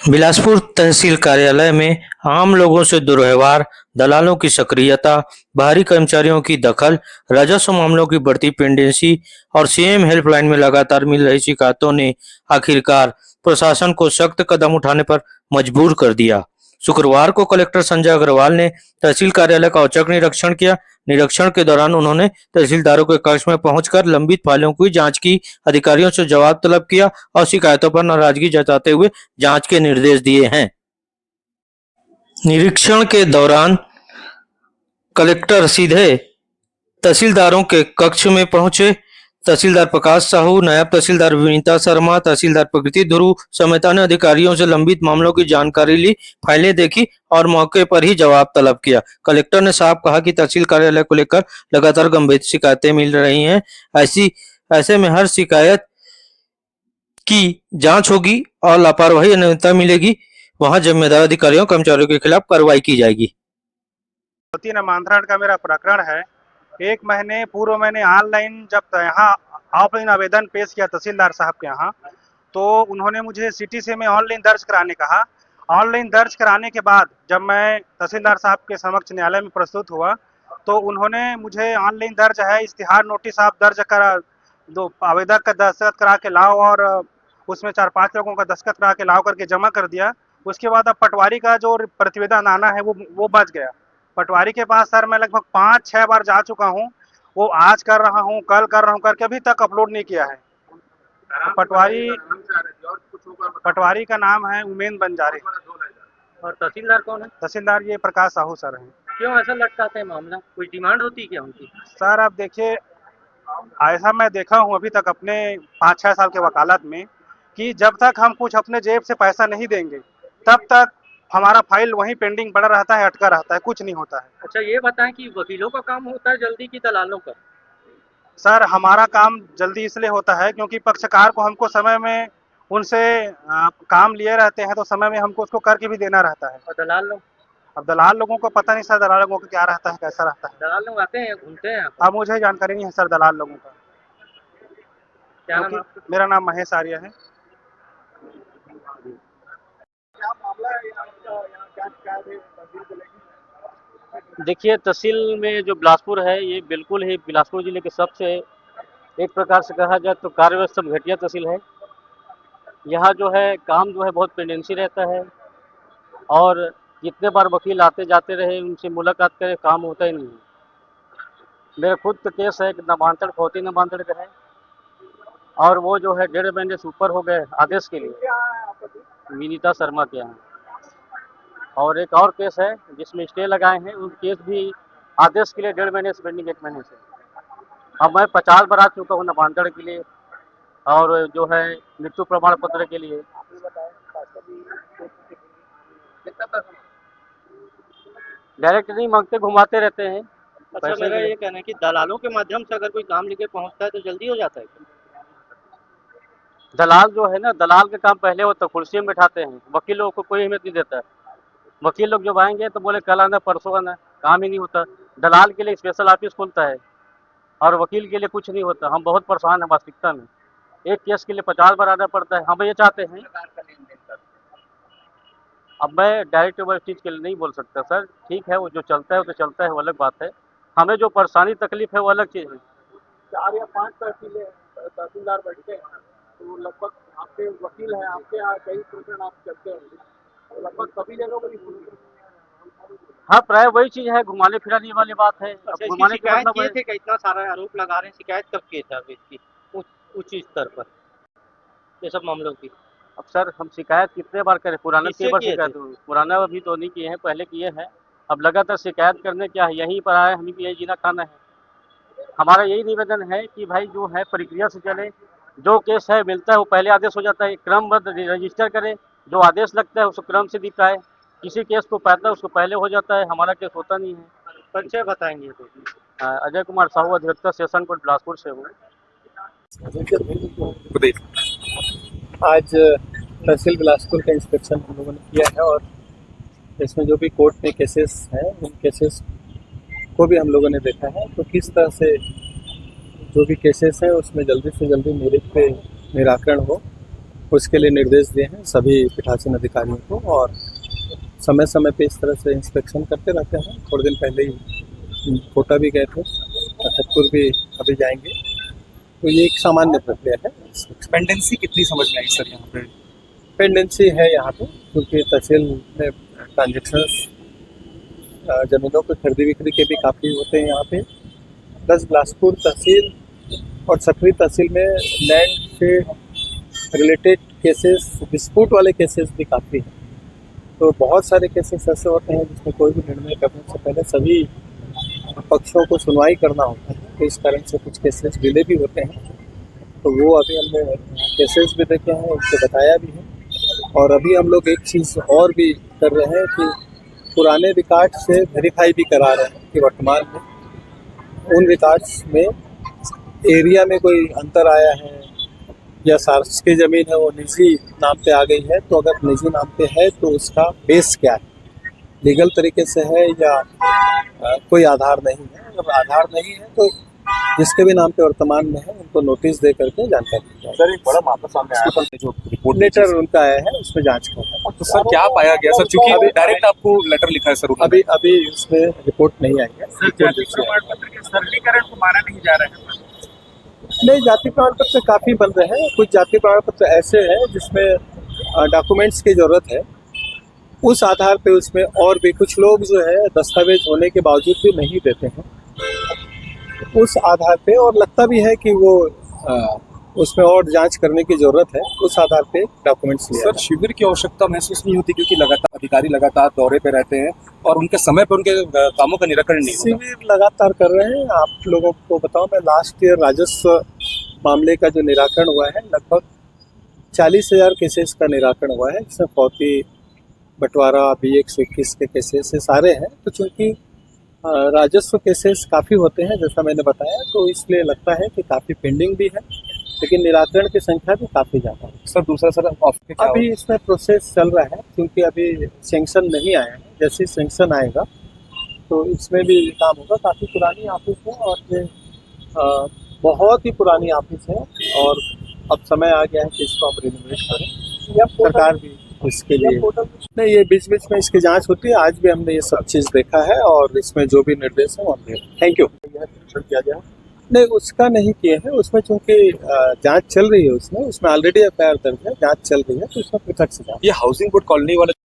बिलासपुर तहसील कार्यालय में आम लोगों से दुर्व्यवहार, दलालों की सक्रियता, बाहरी कर्मचारियों की दखल, राजस्व मामलों की बढ़ती पेंडेंसी और सीएम हेल्पलाइन में लगातार मिल रही शिकायतों ने आखिरकार प्रशासन को सख्त कदम उठाने पर मजबूर कर दिया। शुक्रवार को कलेक्टर संजय अग्रवाल ने तहसील कार्यालय का औचक निरीक्षण किया। निरीक्षण के दौरान उन्होंने तहसीलदारों के कक्ष में पहुंचकर लंबित फाइलों की जांच की, अधिकारियों से जवाब तलब किया और शिकायतों पर नाराजगी जताते हुए जांच के निर्देश दिए हैं। निरीक्षण के दौरान कलेक्टर सीधे तहसीलदारों के कक्ष में पहुंचे। तहसीलदार प्रकाश साहू, नायब तहसीलदार विनीता शर्मा, तहसीलदार प्रकृति ध्रुव समेत अन्य अधिकारियों से लंबित मामलों की जानकारी ली, फाइलें देखी और मौके पर ही जवाब तलब किया। कलेक्टर ने साफ कहा कि तहसील कार्यालय को लेकर लगातार गंभीर शिकायतें मिल रही हैं। ऐसे में हर शिकायत की जांच होगी और लापरवाही अनियमितता मिलेगी वहां जिम्मेदार अधिकारियों कर्मचारियों के खिलाफ कार्रवाई की जाएगी। नामांतरण का मेरा प्रकरण है। 1 महीने पूर्व मैंने ऑनलाइन जब यहाँ ऑफलाइन आवेदन पेश किया तहसीलदार साहब के यहाँ, तो उन्होंने मुझे सिटी से में ऑनलाइन दर्ज कराने कहा। ऑनलाइन दर्ज कराने के बाद जब मैं तहसीलदार साहब के समक्ष न्यायालय में प्रस्तुत हुआ, तो उन्होंने मुझे ऑनलाइन दर्ज है इश्तिहार नोटिस आप दर्ज करा दो, आवेदक का दस्तखत करा के लाओ और उसमें 4-5 लोगों का दस्तखत करा के लाओ करके जमा कर दिया। उसके बाद अब पटवारी का जो प्रतिवेदन आना है वो बच गया। पटवारी के पास सर मैं लगभग 5-6 बार जा चुका हूँ। वो आज कर रहा हूँ, कल कर रहा हूँ करके अभी तक अपलोड नहीं किया है। तो पटवारी का नाम है उमेन बंजारे। और तहसीलदार कौन है? तहसीलदार ये प्रकाश साहू सर हैं। क्यों ऐसा लटकाते हैं मामला? कोई डिमांड होती है क्या उनकी? सर आप देखिए, ऐसा मैं देखा हूँ अभी तक अपने 5-6 साल के वकालत में कि जब तक हम कुछ अपने जेब से पैसा नहीं देंगे तब तक हमारा फाइल वहीं पेंडिंग पड़ा रहता है, अटका रहता है, कुछ नहीं होता है। अच्छा ये बताएं कि वकीलों का काम होता है जल्दी की दलालों का? सर हमारा काम जल्दी इसलिए होता है क्योंकि पक्षकार को हमको समय में उनसे काम लिए रहते हैं, तो समय में हमको उसको करके भी देना रहता है। और दलाल लोग? अब दलाल लोगों को पता नहीं सर, दलाल लोगों को क्या रहता है, कैसा रहता है। दलाल लोग आते हैं, घूमते हैं? अब मुझे जानकारी नहीं है सर दलाल लोगों का। क्या नाम आपका? मेरा नाम महेश आर्य है। देखिए तहसील में जो बिलासपुर है ये बिल्कुल ही बिलासपुर जिले के सबसे एक प्रकार से कहा जाए तो कार्य व्यवस्था घटिया तहसील है। यहाँ जो है काम जो है बहुत पेंडेंसी रहता है और जितने बार वकील आते जाते रहे उनसे मुलाकात करें काम होता ही नहीं है। मेरा खुद का केस है कि नामांतरण फौती नामांतरण का है और वो जो है 1.5 महीने से ऊपर हो गए आदेश के लिए, विनीता शर्मा के यहाँ। और एक और केस है जिसमें स्टे लगाए हैं, उस केस भी आदेश के लिए 1.5 महीने से पेंडिंग, 1 महीने से। अब मैं 50 बार आ चुका हूँ नामांतरण के लिए और जो है मृत्यु प्रमाण पत्र के लिए। डायरेक्ट नहीं मांगते, घुमाते रहते हैं। अच्छा मेरा ये कहना है कि दलालों के माध्यम से अगर कोई काम लेके पहुंचता है तो जल्दी हो जाता है क्या? दलाल जो है ना, दलाल का काम पहले होता है, कुर्सी में बैठाते हैं, वकील लोगों को कोई अहमियत नहीं देता है। वकील लोग जब आएंगे तो बोले कल आना, परसों आना, काम ही नहीं होता। दलाल के लिए स्पेशल ऑफिस खुलता है और वकील के लिए कुछ नहीं होता। हम बहुत परेशान हैं वास्तविकता में। एक केस के लिए 50 बार आना पड़ता है। हम ये चाहते हैं, अब मैं डायरेक्ट वो चीज़ के लिए नहीं बोल सकता सर। ठीक है वो जो चलता है वो तो चलता है, वो अलग बात है। हमें जो परेशानी तकलीफ है वो अलग चीज़ है। 4 या 5 तहसीलदार बैठते हैं, तो लगभग आपके वकील हैं, आपके यहाँ कई प्रकरण आप करते होंगे, तो लगभग सभी जगह पर हाँ प्राय वही चीज़ है, घुमाने फिराने वाली बात है। अच्छा, इसकी घुमाने का शिकायत मतलब किए है, थे कि इतना सारा आरोप लगा रहे हैं, शिकायत कब किए थे आप इसकी उच्च स्तर पर ये सब मामलों की? अब सर हम शिकायत कितने बार करें, पुराना किससे पेपर किए शिकायत थे? हुई, पुराना अभी तो नहीं किए हैं, पहले किए हैं। अब लगातार शिकायत करने क्या है, यहीं पर आए, हमें भी यही जीना खाना है। हमारा यही निवेदन है कि भाई जो है प्रक्रिया से चले, जो केस है मिलता है वो पहले आदेश हो जाता है, क्रमबद्ध रजिस्टर करे, जो आदेश लगता है उसको क्रम से दिखाए। किसी केस को पाता है उसको पहले हो जाता है, हमारा केस होता नहीं है। परिचय बताएंगे तो? अजय कुमार साहू, अधिवक्ता सेशन कोर्ट बिलासपुर से हूँ। आज तहसील बिलासपुर का इंस्पेक्शन हम लोगों ने किया है और इसमें जो भी कोर्ट में केसेस हैं उन केसेस को भी हम लोगों ने देखा है। तो किस तरह से जो भी केसेस हैं उसमें जल्दी से जल्दी मेरिट पे निराकरण हो उसके लिए निर्देश दिए हैं सभी पीठासीन अधिकारियों को, और समय समय पे इस तरह से इंस्पेक्शन करते रहते हैं। थोड़े दिन पहले ही कोटा भी गए थे, तखतपुर भी अभी जाएंगे, तो ये एक सामान्य प्रक्रिया है। पेंडेंसी कितनी समझ में आई सर यहाँ पे? पेंडेंसी है यहाँ पे, क्योंकि तहसील में ट्रांजेक्शन्स ज़मीनों की खरीदी बिक्री के भी काफ़ी होते हैं यहाँ पे। प्लस बिलासपुर तहसील और सकरी तहसील में लैंड से रिलेटेड केसेस, डिस्प्यूट वाले केसेस भी काफ़ी हैं। तो बहुत सारे केसेस ऐसे होते हैं जिसमें कोई भी निर्णय करने से पहले सभी पक्षों को सुनवाई करना होता है, तो इस कारण से कुछ केसेस डिले भी होते हैं। तो वो अभी हमने केसेस भी देखे हैं, उसको बताया भी है। और अभी हम लोग एक चीज़ और भी कर रहे हैं कि पुराने रिकॉर्ड से वेरीफाई भी करा रहे हैं कि वर्तमान में उन रिकॉर्ड्स में एरिया में कोई अंतर आया है या शासकीय ज़मीन है वो निजी नाम पे आ गई है, तो अगर निजी नाम पे है तो उसका बेस क्या है, लीगल तरीके से है या कोई आधार नहीं है। अगर आधार नहीं है तो जिसके भी नाम पे वर्तमान में है उनको नोटिस दे करके जानकारी दी जाए। सर एक बड़ा मामला सामने आया है जो रिपोर्ट लेटर उनका आया है, उसमें जांच कर रहे हैं। तो सर क्या पाया गया सर, चूंकि डायरेक्ट आपको लेटर लिखा है सर उन्होंने। अभी उसमें रिपोर्ट नहीं आई है। जाति प्रमाण पत्र के सरलीकरण को माना नहीं जा रहा है। नहीं, जाति प्रमाण पत्र काफ़ी बन रहे हैं। कुछ जाति प्रमाण पत्र ऐसे हैं जिसमें डॉक्यूमेंट्स की ज़रूरत है, उस आधार पे उसमें और भी कुछ लोग जो है दस्तावेज होने के बावजूद भी नहीं देते हैं उस आधार पे, और लगता भी है कि वो उसमें और जांच करने की ज़रूरत है, उस आधार पे डॉक्यूमेंट्स लिया सर शिविर की आवश्यकता महसूस नहीं होती क्योंकि लगातार अधिकारी लगातार दौरे पे रहते हैं और उनके समय पर उनके कामों का निराकरण नहीं होता। शिविर लगातार कर रहे हैं। आप लोगों को बताऊं, मैं लास्ट ईयर राजस्व मामले का जो निराकरण हुआ है लगभग 40,000 केसेस का निराकरण हुआ है, जिसमें फौती, बंटवारा, BX21 के केसेस से सारे हैं। तो चूँकि राजस्व केसेस काफ़ी होते हैं जैसा मैंने बताया, तो इसलिए लगता है कि काफ़ी पेंडिंग भी है, लेकिन निराकरण की संख्या भी काफ़ी ज़्यादा है। सर दूसरा सर अभी इसमें प्रोसेस चल रहा है, क्योंकि अभी सैंक्शन नहीं आया है। जैसे ही सैंक्शन आएगा तो इसमें भी काम होगा। काफ़ी पुरानी ऑफिस है और ये बहुत ही पुरानी ऑफिस है, और अब समय आ गया है कि इसको हम रिनोवेट करें, या सरकार भी इसके लिए नहीं, ये बीच बीच में इसकी जांच होती है। आज भी हमने ये सब चीज़ देखा है और इसमें जो भी निर्देश है वो हमने। Thank you. किया गया नहीं, उसका नहीं किए हैं। उसमें चूंकि जांच चल रही है, उसमें ऑलरेडी FIR दर्ज है, जांच चल रही है, तो उसमें पृथक से जांच। ये हाउसिंग बोर्ड कॉलोनी वाला